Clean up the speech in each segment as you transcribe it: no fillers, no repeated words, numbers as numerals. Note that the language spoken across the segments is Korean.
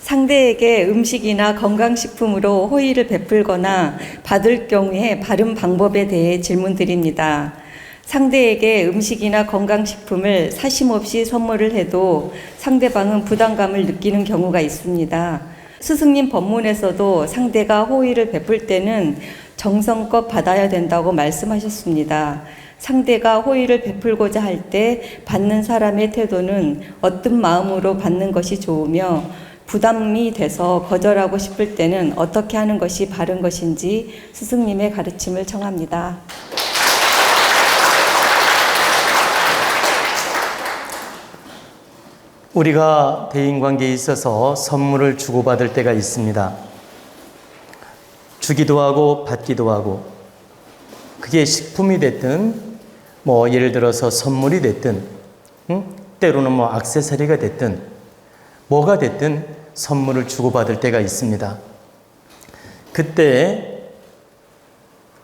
상대에게 음식이나 건강식품으로 호의를 베풀거나 받을 경우에 바른 방법에 대해 질문드립니다. 상대에게 음식이나 건강식품을 사심없이 선물을 해도 상대방은 부담감을 느끼는 경우가 있습니다. 스승님 법문에서도 상대가 호의를 베풀 때는 정성껏 받아야 된다고 말씀하셨습니다. 상대가 호의를 베풀고자 할 때 받는 사람의 태도는 어떤 마음으로 받는 것이 좋으며 부담이 돼서 거절하고 싶을 때는 어떻게 하는 것이 바른 것인지 스승님의 가르침을 청합니다. 우리가 대인관계에 있어서 선물을 주고받을 때가 있습니다. 주기도 하고 받기도 하고, 그게 식품이 됐든 예를 들어서 선물이 됐든 때로는 액세서리가 됐든 뭐가 됐든 선물을 주고받을 때가 있습니다. 그때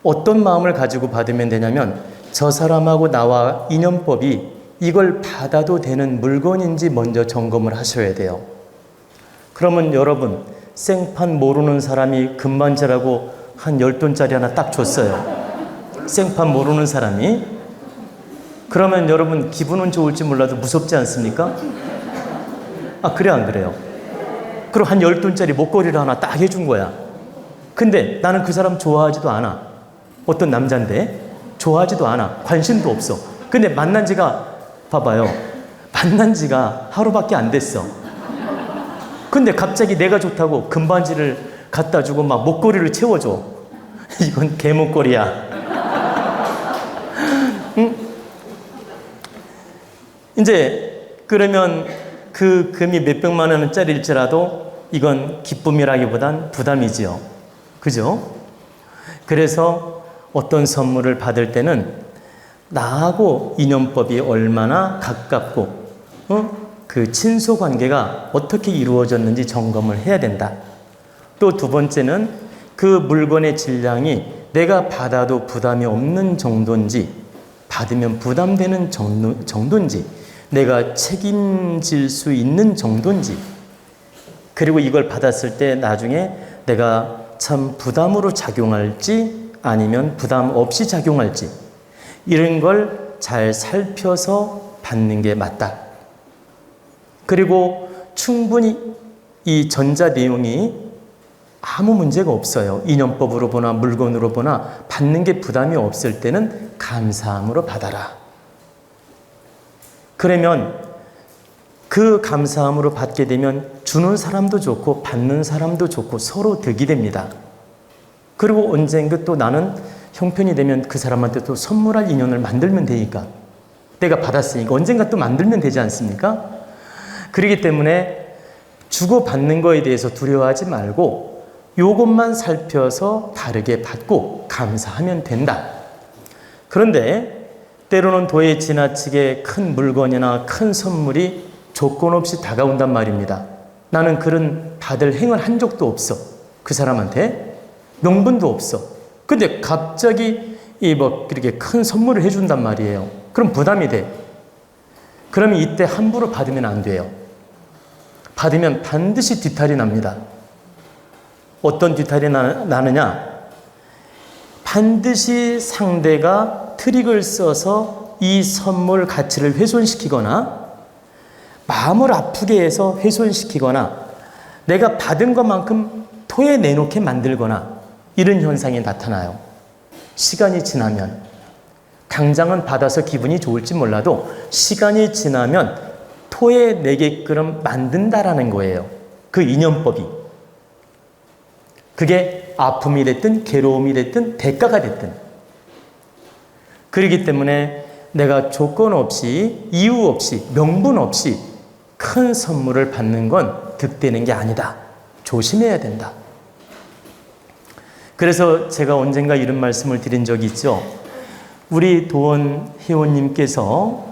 어떤 마음을 가지고 받으면 되냐면, 저 사람하고 나와 인연법이 이걸 받아도 되는 물건인지 먼저 점검을 하셔야 돼요. 그러면 여러분, 생판 모르는 사람이 금반지라고 한 10돈짜리 하나 딱 줬어요. 생판 모르는 사람이. 그러면 여러분 기분은 좋을지 몰라도 무섭지 않습니까? 그래 안 그래요? 그리고 한 10돈짜리 목걸이를 하나 딱 해준 거야. 근데 나는 그 사람 좋아하지도 않아. 어떤 남잔데 좋아하지도 않아. 관심도 없어. 근데 만난 지가 봐봐요. 만난 지가 하루밖에 안 됐어. 근데 갑자기 내가 좋다고 금반지를 갖다 주고 막 목걸이를 채워줘. 이건 개목걸이야. 이제 그러면 그 금이 몇백만 원짜리일지라도 이건 기쁨이라기보단 부담이지요. 그죠? 그래서 어떤 선물을 받을 때는 나하고 인연법이 얼마나 가깝고 그 친소 관계가 어떻게 이루어졌는지 점검을 해야 된다. 또 두 번째는 그 물건의 질량이 내가 받아도 부담이 없는 정도인지, 받으면 부담되는 정도인지, 내가 책임질 수 있는 정도인지, 그리고 이걸 받았을 때 나중에 내가 참 부담으로 작용할지 아니면 부담 없이 작용할지, 이런 걸 잘 살펴서 받는 게 맞다. 그리고 충분히 이 전자 내용이 아무 문제가 없어요. 인연법으로 보나 물건으로 보나 받는 게 부담이 없을 때는 감사함으로 받아라. 그러면 그 감사함으로 받게 되면 주는 사람도 좋고 받는 사람도 좋고 서로 득이 됩니다. 그리고 언젠가 또 나는 형편이 되면 그 사람한테 또 선물할 인연을 만들면 되니까, 내가 받았으니까 언젠가 또 만들면 되지 않습니까? 그렇기 때문에 주고받는 거에 대해서 두려워하지 말고 요것만 살펴서 다르게 받고 감사하면 된다. 그런데 때로는 도에 지나치게 큰 물건이나 큰 선물이 조건 없이 다가온단 말입니다. 나는 그런 받을 행을 한 적도 없어. 그 사람한테 명분도 없어. 근데 갑자기 그렇게 큰 선물을 해준단 말이에요. 그럼 부담이 돼. 그러면 이때 함부로 받으면 안 돼요. 받으면 반드시 뒤탈이 납니다. 어떤 뒤탈이 나느냐? 반드시 상대가 트릭을 써서 이 선물 가치를 훼손시키거나 마음을 아프게 해서 훼손시키거나 내가 받은 것만큼 토해 내놓게 만들거나 이런 현상이 나타나요. 시간이 지나면, 당장은 받아서 기분이 좋을지 몰라도 시간이 지나면 토해내게끔 만든다라는 거예요. 그 인연법이. 그게 아픔이 됐든 괴로움이 됐든 대가가 됐든. 그렇기 때문에 내가 조건 없이 이유 없이 명분 없이 큰 선물을 받는 건 득되는 게 아니다. 조심해야 된다. 그래서 제가 언젠가 이런 말씀을 드린 적이 있죠. 우리 도원 회원님께서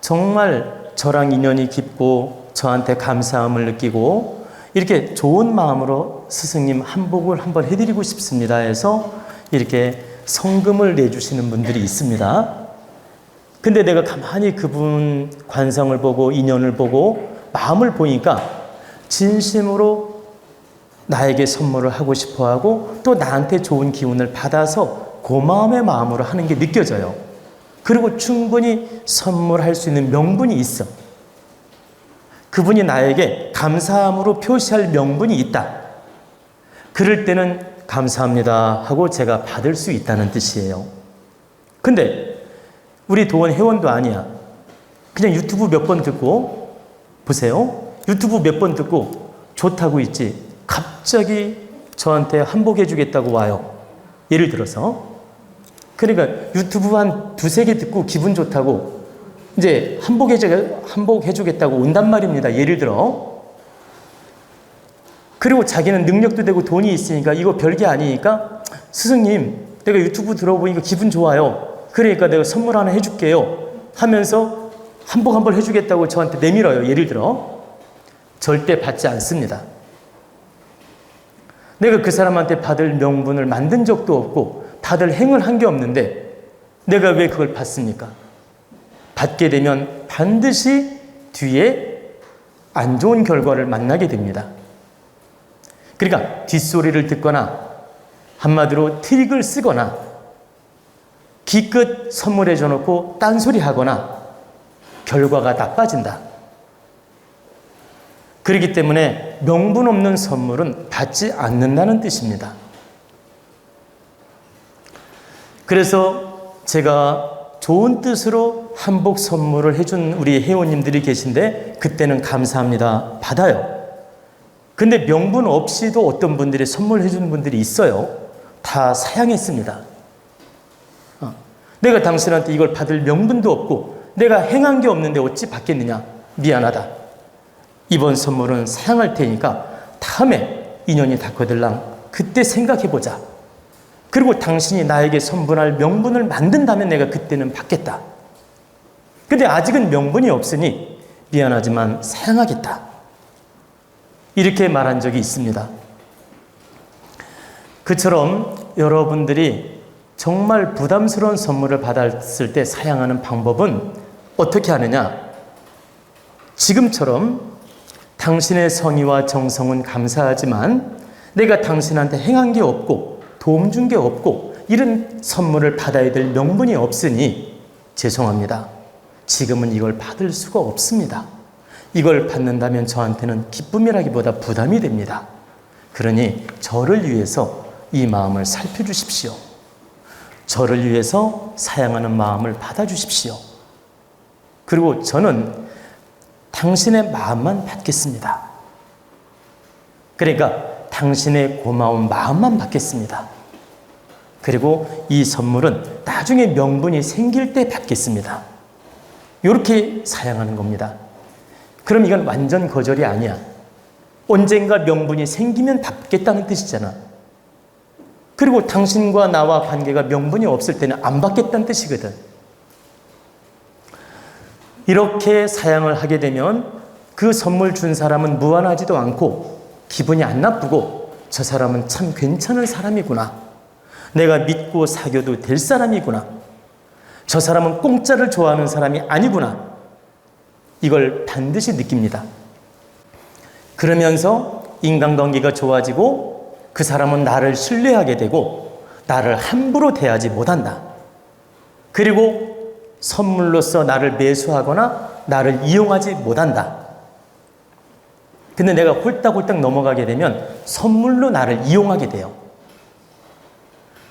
정말 저랑 인연이 깊고 저한테 감사함을 느끼고 이렇게 좋은 마음으로 스승님 한복을 한번 해드리고 싶습니다 해서 이렇게 성금을 내주시는 분들이 있습니다. 근데 내가 가만히 그분 관성을 보고 인연을 보고 마음을 보니까 진심으로 나에게 선물을 하고 싶어 하고 또 나한테 좋은 기운을 받아서 고마움의 마음으로 하는 게 느껴져요. 그리고 충분히 선물할 수 있는 명분이 있어. 그분이 나에게 감사함으로 표시할 명분이 있다. 그럴 때는 감사합니다 하고 제가 받을 수 있다는 뜻이에요. 근데 우리 도원 회원도 아니야. 그냥 유튜브 몇 번 듣고, 보세요. 유튜브 몇 번 듣고 좋다고 있지. 갑자기 저한테 한복해 주겠다고 와요. 예를 들어서. 그러니까 유튜브 한 두세 개 듣고 기분 좋다고 이제 한복해 주겠다고 온단 말입니다. 예를 들어. 그리고 자기는 능력도 되고 돈이 있으니까 이거 별게 아니니까 스승님, 내가 유튜브 들어보니까 기분 좋아요. 그러니까 내가 선물 하나 해줄게요. 하면서 한복 한 벌 해주겠다고 저한테 내밀어요. 예를 들어. 절대 받지 않습니다. 내가 그 사람한테 받을 명분을 만든 적도 없고 받을 행을 한 게 없는데 내가 왜 그걸 받습니까? 받게 되면 반드시 뒤에 안 좋은 결과를 만나게 됩니다. 그러니까 뒷소리를 듣거나 한마디로 트릭을 쓰거나 기껏 선물해 줘놓고 딴소리 하거나 결과가 나빠진다. 그렇기 때문에 명분 없는 선물은 받지 않는다는 뜻입니다. 그래서 제가 좋은 뜻으로 한복 선물을 해준 우리 회원님들이 계신데 그때는 감사합니다. 받아요. 근데 명분 없이도 어떤 분들이 선물해 준 분들이 있어요. 다 사양했습니다. 내가 당신한테 이걸 받을 명분도 없고 내가 행한 게 없는데 어찌 받겠느냐. 미안하다. 이번 선물은 사양할 테니까 다음에 인연이 닿거들랑 그때 생각해보자. 그리고 당신이 나에게 선물할 명분을 만든다면 내가 그때는 받겠다. 근데 아직은 명분이 없으니 미안하지만 사양하겠다. 이렇게 말한 적이 있습니다. 그처럼 여러분들이 정말 부담스러운 선물을 받았을 때 사양하는 방법은 어떻게 하느냐? 지금처럼 당신의 성의와 정성은 감사하지만 내가 당신한테 행한 게 없고 도움 준 게 없고 이런 선물을 받아야 될 명분이 없으니 죄송합니다. 지금은 이걸 받을 수가 없습니다. 이걸 받는다면 저한테는 기쁨이라기보다 부담이 됩니다. 그러니 저를 위해서 이 마음을 살펴주십시오. 저를 위해서 사양하는 마음을 받아주십시오. 그리고 저는 당신의 마음만 받겠습니다. 그러니까 당신의 고마운 마음만 받겠습니다. 그리고 이 선물은 나중에 명분이 생길 때 받겠습니다. 이렇게 사양하는 겁니다. 그럼 이건 완전 거절이 아니야. 언젠가 명분이 생기면 받겠다는 뜻이잖아. 그리고 당신과 나와 관계가 명분이 없을 때는 안 받겠다는 뜻이거든. 이렇게 사양을 하게 되면 그 선물 준 사람은 무안하지도 않고 기분이 안 나쁘고 저 사람은 참 괜찮은 사람이구나. 내가 믿고 사귀어도 될 사람이구나. 저 사람은 공짜를 좋아하는 사람이 아니구나. 이걸 반드시 느낍니다. 그러면서 인간관계가 좋아지고 그 사람은 나를 신뢰하게 되고 나를 함부로 대하지 못한다. 그리고 선물로서 나를 매수하거나 나를 이용하지 못한다. 근데 내가 홀딱홀딱 넘어가게 되면 선물로 나를 이용하게 돼요.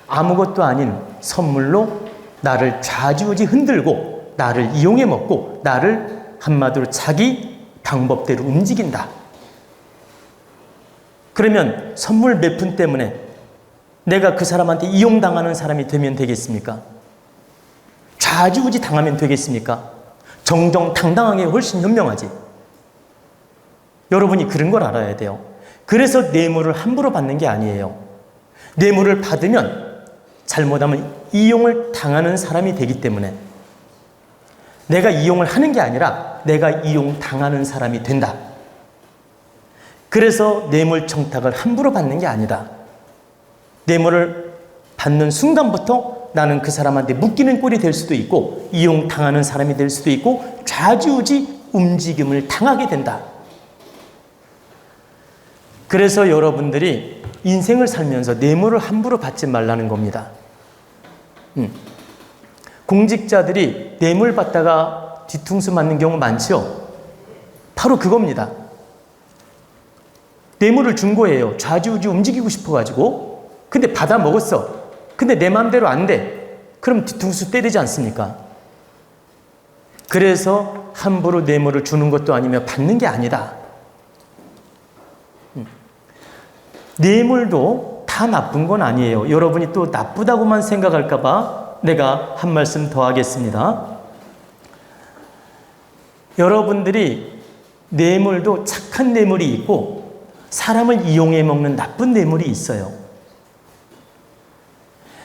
아무것도 아닌 선물로 나를 좌지우지 흔들고 나를 이용해 먹고 나를 한마디로 자기 방법대로 움직인다. 그러면 선물 몇 푼 때문에 내가 그 사람한테 이용당하는 사람이 되면 되겠습니까? 좌지우지 당하면 되겠습니까? 정정당당하게 훨씬 현명하지. 여러분이 그런 걸 알아야 돼요. 그래서 뇌물을 함부로 받는 게 아니에요. 뇌물을 받으면 잘못하면 이용을 당하는 사람이 되기 때문에 내가 이용을 하는 게 아니라 내가 이용당하는 사람이 된다. 그래서 뇌물 청탁을 함부로 받는 게 아니다. 뇌물을 받는 순간부터 나는 그 사람한테 묶이는 꼴이 될 수도 있고 이용당하는 사람이 될 수도 있고 좌지우지 움직임을 당하게 된다. 그래서 여러분들이 인생을 살면서 뇌물을 함부로 받지 말라는 겁니다. 공직자들이 뇌물 받다가 뒤통수 맞는 경우 많죠? 바로 그겁니다. 뇌물을 준 거예요. 좌지우지 움직이고 싶어가지고. 근데 받아 먹었어. 근데 내 마음대로 안 돼. 그럼 뒤통수 때리지 않습니까? 그래서 함부로 뇌물을 주는 것도 아니며 받는 게 아니다. 뇌물도 다 나쁜 건 아니에요. 여러분이 또 나쁘다고만 생각할까봐 내가 한 말씀 더 하겠습니다. 여러분들이 뇌물도 착한 뇌물이 있고 사람을 이용해 먹는 나쁜 뇌물이 있어요.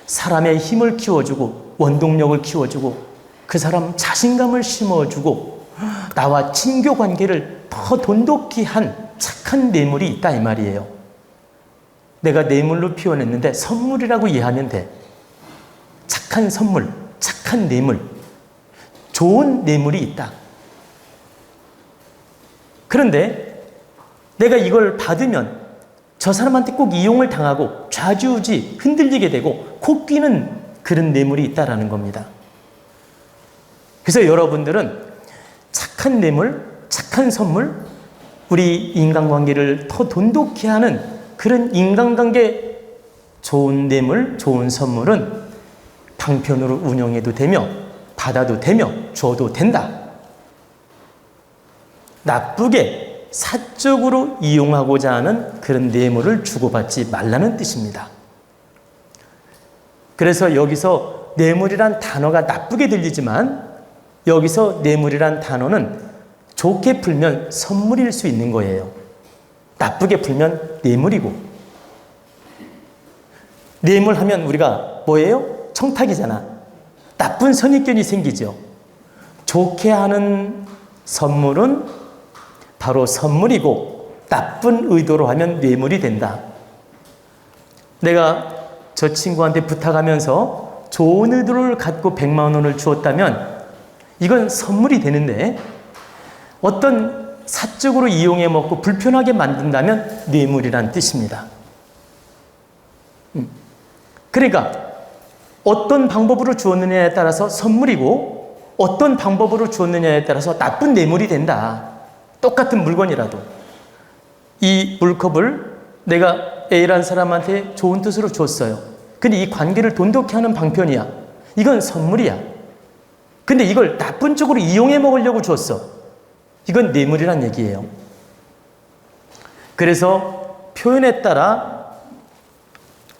사람의 힘을 키워주고 원동력을 키워주고 그 사람 자신감을 심어주고 나와 친교 관계를 더 돈독히 한 착한 뇌물이 있다 이 말이에요. 내가 뇌물로 표현했는데 선물이라고 이해하면 돼. 착한 선물, 착한 뇌물, 좋은 뇌물이 있다. 그런데 내가 이걸 받으면 저 사람한테 꼭 이용을 당하고 좌지우지 흔들리게 되고 코끼는 그런 뇌물이 있다라는 겁니다. 그래서 여러분들은 착한 뇌물, 착한 선물, 우리 인간관계를 더 돈독히 하는 그런 인간관계 좋은 뇌물, 좋은 선물은 방편으로 운영해도 되며 받아도 되며 줘도 된다. 나쁘게 사적으로 이용하고자 하는 그런 뇌물을 주고받지 말라는 뜻입니다. 그래서 여기서 뇌물이란 단어가 나쁘게 들리지만 여기서 뇌물이란 단어는 좋게 풀면 선물일 수 있는 거예요. 나쁘게 풀면 뇌물이고. 뇌물하면 우리가 뭐예요? 청탁이잖아. 나쁜 선입견이 생기죠. 좋게 하는 선물은 바로 선물이고 나쁜 의도로 하면 뇌물이 된다. 내가 저 친구한테 부탁하면서 좋은 의도를 갖고 100만 원을 주었다면 이건 선물이 되는데 어떤 사적으로 이용해 먹고 불편하게 만든다면 뇌물이란 뜻입니다. 그러니까 어떤 방법으로 주었느냐에 따라서 선물이고 어떤 방법으로 주었느냐에 따라서 나쁜 뇌물이 된다. 똑같은 물건이라도 이 물컵을 내가 A라는 사람한테 좋은 뜻으로 줬어요. 근데 이 관계를 돈독히 하는 방편이야. 이건 선물이야. 근데 이걸 나쁜 쪽으로 이용해 먹으려고 줬어. 이건 뇌물이란 얘기예요. 그래서 표현에 따라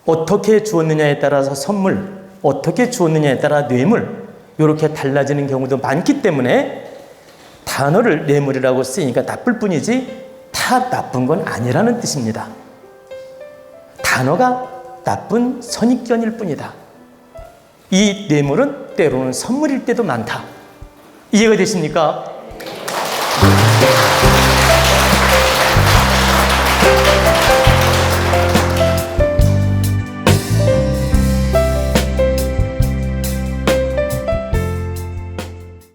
어떻게 주었느냐에 따라서 선물, 어떻게 주었느냐에 따라 뇌물 이렇게 달라지는 경우도 많기 때문에 단어를 뇌물이라고 쓰니까 나쁠 뿐이지 다 나쁜 건 아니라는 뜻입니다. 단어가 나쁜 선입견일 뿐이다. 이 뇌물은 때로는 선물일 때도 많다. 이해가 되십니까?